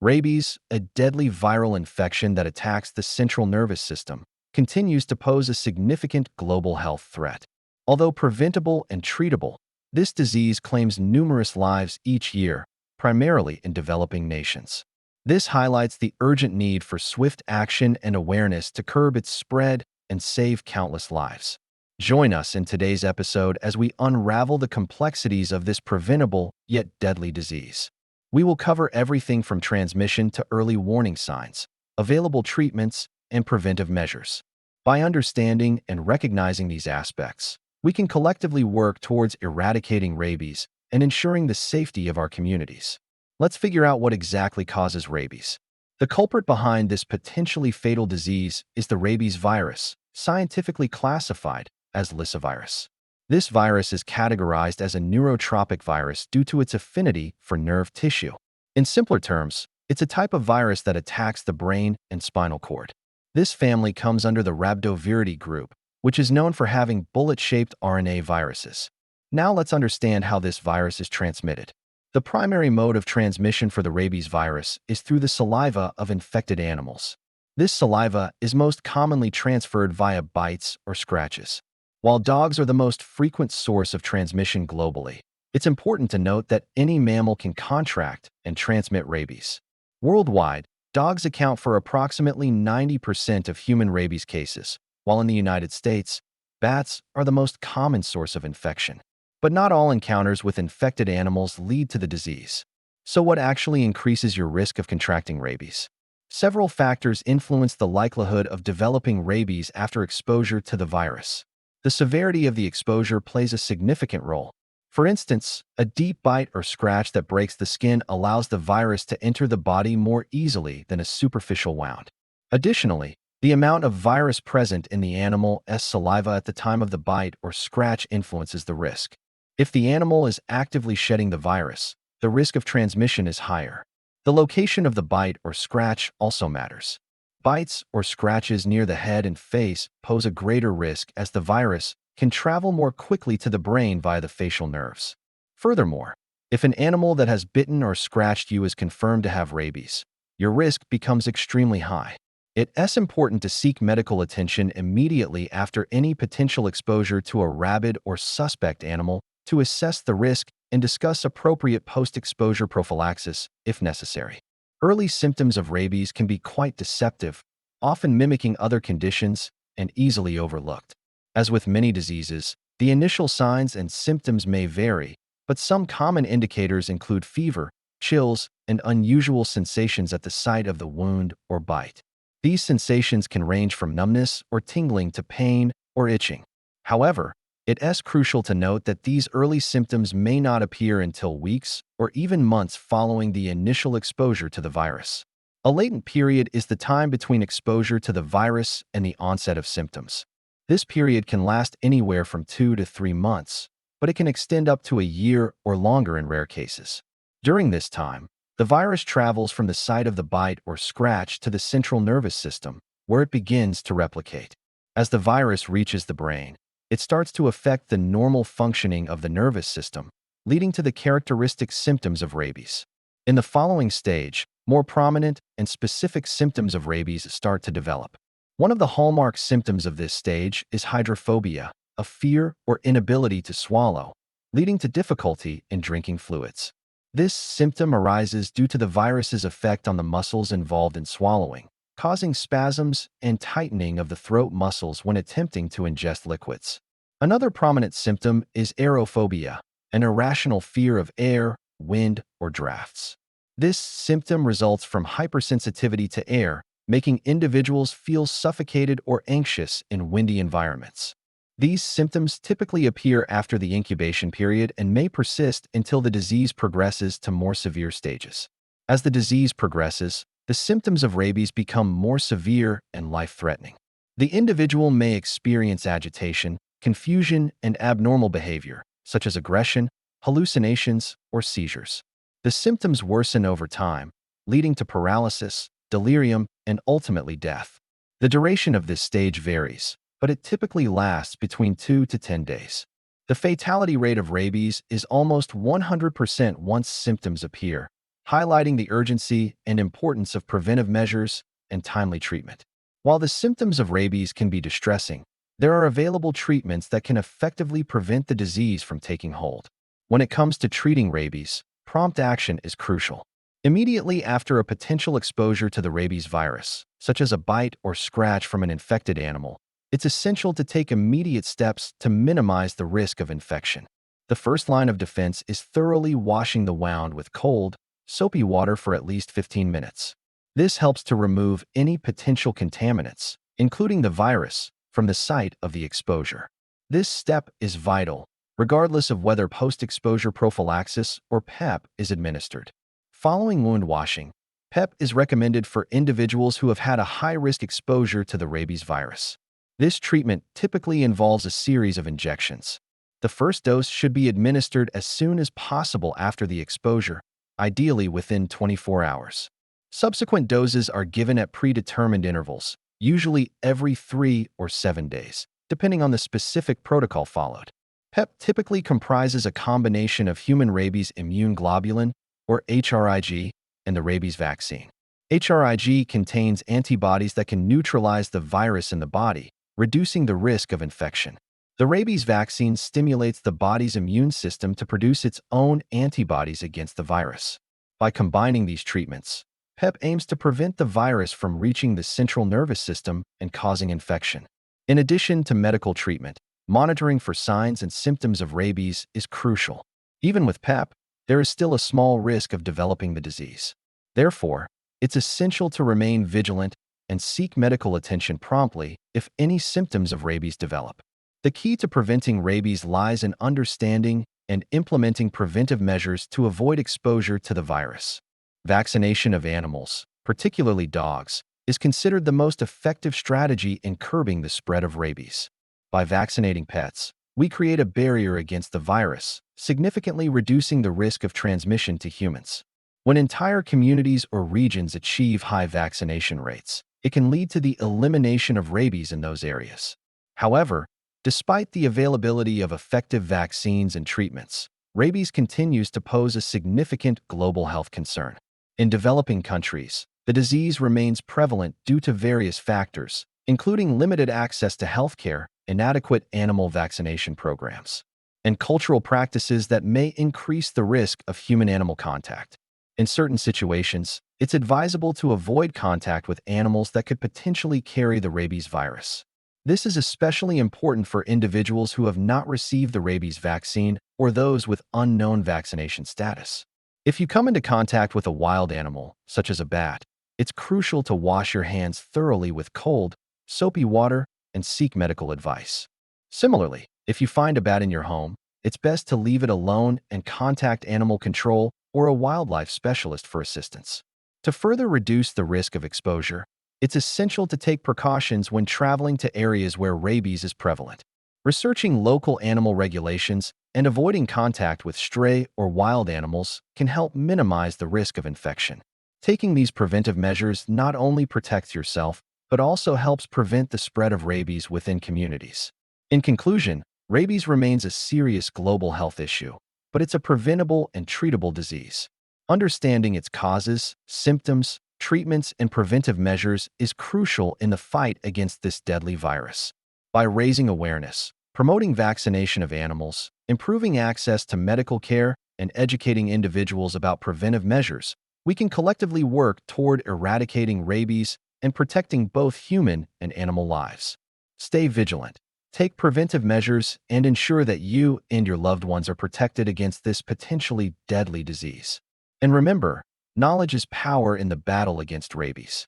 Rabies, a deadly viral infection that attacks the central nervous system, continues to pose a significant global health threat. Although preventable and treatable, this disease claims numerous lives each year, primarily in developing nations. This highlights the urgent need for swift action and awareness to curb its spread and save countless lives. Join us in today's episode as we unravel the complexities of this preventable yet deadly disease. We will cover everything from transmission to early warning signs, available treatments, and preventive measures. By understanding and recognizing these aspects, we can collectively work towards eradicating rabies and ensuring the safety of our communities. Let's figure out what exactly causes rabies. The culprit behind this potentially fatal disease is the rabies virus, scientifically classified as lyssavirus. This virus is categorized as a neurotropic virus due to its affinity for nerve tissue. In simpler terms, it's a type of virus that attacks the brain and spinal cord. This family comes under the Rhabdoviridae group, which is known for having bullet-shaped RNA viruses. Now let's understand how this virus is transmitted. The primary mode of transmission for the rabies virus is through the saliva of infected animals. This saliva is most commonly transferred via bites or scratches. While dogs are the most frequent source of transmission globally, it's important to note that any mammal can contract and transmit rabies. Worldwide, dogs account for approximately 90% of human rabies cases, while in the United States, bats are the most common source of infection. But not all encounters with infected animals lead to the disease. So what actually increases your risk of contracting rabies? Several factors influence the likelihood of developing rabies after exposure to the virus. The severity of the exposure plays a significant role. For instance, a deep bite or scratch that breaks the skin allows the virus to enter the body more easily than a superficial wound. Additionally, the amount of virus present in the animal's saliva at the time of the bite or scratch influences the risk. If the animal is actively shedding the virus, the risk of transmission is higher. The location of the bite or scratch also matters. Bites or scratches near the head and face pose a greater risk as the virus can travel more quickly to the brain via the facial nerves. Furthermore, if an animal that has bitten or scratched you is confirmed to have rabies, your risk becomes extremely high. It's important to seek medical attention immediately after any potential exposure to a rabid or suspect animal to assess the risk and discuss appropriate post-exposure prophylaxis if necessary. Early symptoms of rabies can be quite deceptive, often mimicking other conditions and easily overlooked. As with many diseases, the initial signs and symptoms may vary, but some common indicators include fever, chills, and unusual sensations at the site of the wound or bite. These sensations can range from numbness or tingling to pain or itching. However, it's crucial to note that these early symptoms may not appear until weeks or even months following the initial exposure to the virus. A latent period is the time between exposure to the virus and the onset of symptoms. This period can last anywhere from 2 to 3 months, but it can extend up to a year or longer in rare cases. During this time, the virus travels from the site of the bite or scratch to the central nervous system, where it begins to replicate. As the virus reaches the brain, it starts to affect the normal functioning of the nervous system, leading to the characteristic symptoms of rabies. In the following stage, more prominent and specific symptoms of rabies start to develop. One of the hallmark symptoms of this stage is hydrophobia, a fear or inability to swallow, leading to difficulty in drinking fluids. This symptom arises due to the virus's effect on the muscles involved in swallowing, causing spasms and tightening of the throat muscles when attempting to ingest liquids. Another prominent symptom is aerophobia, an irrational fear of air, wind, or drafts. This symptom results from hypersensitivity to air, making individuals feel suffocated or anxious in windy environments. These symptoms typically appear after the incubation period and may persist until the disease progresses to more severe stages. As the disease progresses, the symptoms of rabies become more severe and life-threatening. The individual may experience agitation, confusion, and abnormal behavior, such as aggression, hallucinations, or seizures. The symptoms worsen over time, leading to paralysis, delirium, and ultimately death. The duration of this stage varies, but it typically lasts between 2 to 10 days. The fatality rate of rabies is almost 100% once symptoms appear, highlighting the urgency and importance of preventive measures and timely treatment. While the symptoms of rabies can be distressing, there are available treatments that can effectively prevent the disease from taking hold. When it comes to treating rabies, prompt action is crucial. Immediately after a potential exposure to the rabies virus, such as a bite or scratch from an infected animal, it's essential to take immediate steps to minimize the risk of infection. The first line of defense is thoroughly washing the wound with cold, soapy water for at least 15 minutes. This helps to remove any potential contaminants, including the virus, from the site of the exposure. This step is vital, regardless of whether post-exposure prophylaxis or PEP is administered. Following wound washing, PEP is recommended for individuals who have had a high-risk exposure to the rabies virus. This treatment typically involves a series of injections. The first dose should be administered as soon as possible after the exposure, ideally within 24 hours. Subsequent doses are given at predetermined intervals, usually every 3 or 7 days, depending on the specific protocol followed. PEP typically comprises a combination of human rabies immune globulin, or HRIG, and the rabies vaccine. HRIG contains antibodies that can neutralize the virus in the body, reducing the risk of infection. The rabies vaccine stimulates the body's immune system to produce its own antibodies against the virus. By combining these treatments, PEP aims to prevent the virus from reaching the central nervous system and causing infection. In addition to medical treatment, monitoring for signs and symptoms of rabies is crucial. Even with PEP, there is still a small risk of developing the disease. Therefore, it's essential to remain vigilant and seek medical attention promptly if any symptoms of rabies develop. The key to preventing rabies lies in understanding and implementing preventive measures to avoid exposure to the virus. Vaccination of animals, particularly dogs, is considered the most effective strategy in curbing the spread of rabies. By vaccinating pets, we create a barrier against the virus, significantly reducing the risk of transmission to humans. When entire communities or regions achieve high vaccination rates, it can lead to the elimination of rabies in those areas. However, despite the availability of effective vaccines and treatments, rabies continues to pose a significant global health concern. In developing countries, the disease remains prevalent due to various factors, including limited access to healthcare, inadequate animal vaccination programs, and cultural practices that may increase the risk of human-animal contact. In certain situations, it's advisable to avoid contact with animals that could potentially carry the rabies virus. This is especially important for individuals who have not received the rabies vaccine or those with unknown vaccination status. If you come into contact with a wild animal, such as a bat, it's crucial to wash your hands thoroughly with cold, soapy water and seek medical advice. Similarly, if you find a bat in your home, it's best to leave it alone and contact animal control or a wildlife specialist for assistance. To further reduce the risk of exposure, it's essential to take precautions when traveling to areas where rabies is prevalent. Researching local animal regulations and avoiding contact with stray or wild animals can help minimize the risk of infection. Taking these preventive measures not only protects yourself, but also helps prevent the spread of rabies within communities. In conclusion, rabies remains a serious global health issue, but it's a preventable and treatable disease. Understanding its causes, symptoms, treatments, and preventive measures is crucial in the fight against this deadly virus. By raising awareness, promoting vaccination of animals, improving access to medical care, and educating individuals about preventive measures, we can collectively work toward eradicating rabies and protecting both human and animal lives. Stay vigilant, take preventive measures, and ensure that you and your loved ones are protected against this potentially deadly disease. And remember, knowledge is power in the battle against rabies.